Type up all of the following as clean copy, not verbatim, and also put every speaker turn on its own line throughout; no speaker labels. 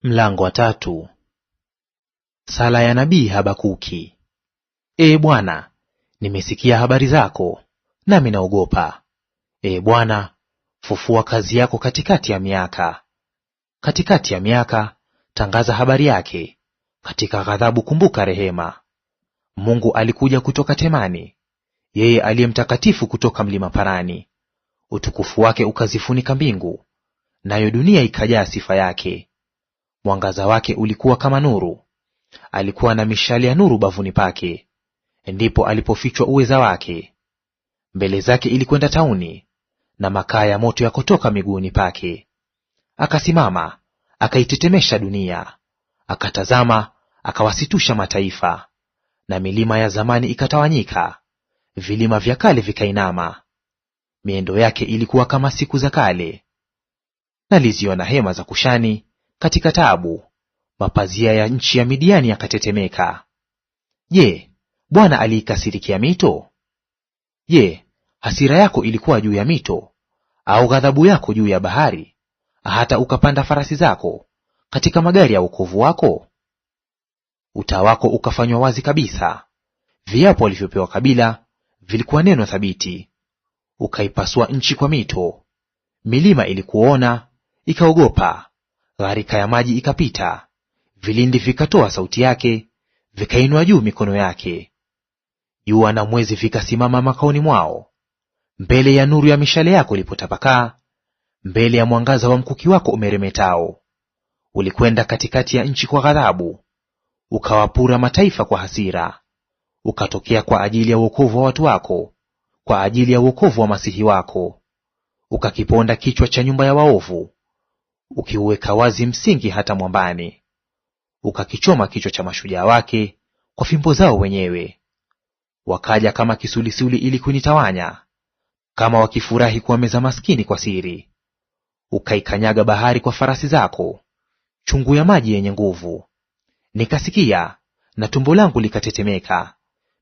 Mlango wa tatu. Sala ya nabii Habakuki. Ee Bwana, nimesikia habari zako, nami naogopa. Ee Bwana, fufua kazi yako katikati ya miaka. Katikati ya miaka tangaza habari yake, katika ghadhabu kumbuka rehema. Mungu alikuja kutoka Temani, yeye aliye mtakatifu kutoka mlima Parani. Utukufu wake ukazifunika mbingu, nayo dunia ikajaa sifa yake. Mwangaza wake ulikuwa kama nuru, alikuwa na mishale ya nuru bavuni pake. Ndipo alipofichwa uweza wake. Mbele zake ilikwenda tauni, na makaa ya moto yakotoka miguuni pake. Akasimama, akaitetemesha dunia, akatazama, akawasitusha mataifa. Na milima ya zamani ikatawanyika, vilima vya kale vikainama. Miendo yake ilikuwa kama siku za kale. Naliziona hema za Kushani katika taabu, mapazia ya nchi ya Midiani yakatetemeka. Je, Bwana aliikasirikia mito? Je, hasira yako ilikuwa juu ya mito, au ghadhabu yako juu ya bahari, hata ukapanda farasi zako katika magari ya wokovu wako? Uta wako ukafanywa wazi kabisa, viapo walivyopewa kabila vilikuwa neno thabiti. Ukaipasua nchi kwa mito, milima ilikuona ikaogopa. Gharika ya maji ikapita, vilindi vikatoa sauti yake, vikainua juu mikono yake. Jua na mwezi vikasimama makaoni mwao, mbele ya nuru ya mishale yako ilipotapakaa, mbele ya mwangaza wa mkuki wako umeremetao. Ulikwenda katikati ya nchi kwa ghadhabu, ukawapura mataifa kwa hasira. Ukatokea kwa ajili ya wokovu wa watu wako, kwa ajili ya wokovu wa masihi wako. Ukakiponda kichwa cha nyumba ya waovu, ukiuweka wazi msingi hata mwambani. Ukakichoma kichwa cha mashujaa wake kwa fimbo zao wenyewe. Wakaja kama kisulisuli ili kunitawanya, kama wakifurahi kuwameza maskini kwa siri. Ukaikanyaga bahari kwa farasi zako, chungu ya maji yenye nguvu. Nikasikia, na tumbo langu likatetemeka,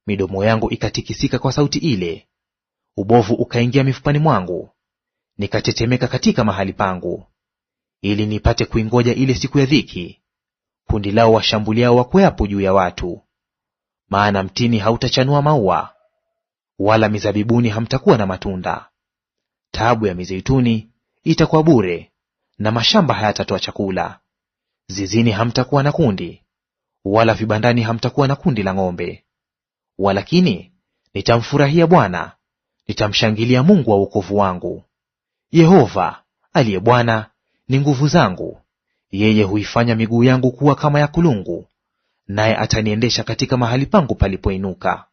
midomo yangu ikatikisika kwa sauti ile. Ubovu ukaingia mifupani mwangu, nikatetemeka katika mahali pangu, ili nipate kuingoja ile siku ya dhiki, kundi lao washambuliao wakweapo juu ya watu. Maana mtini hautachanua maua, wala mizabibuni hamtakuwa na matunda. Taabu ya mizeituni itakuwa bure, na mashamba hayatatoa chakula. Zizini hamtakuwa na kundi, wala vibandani hamtakuwa na kundi la ng'ombe. Walakini nitamfurahia Bwana, nitamshangilia Mungu wa wokovu wangu. Yehova aliye Bwana ni nguvu zangu, yeye huifanya miguu yangu kuwa kama ya kulungu, naye ataniendesha katika mahali pangu palipoinuka.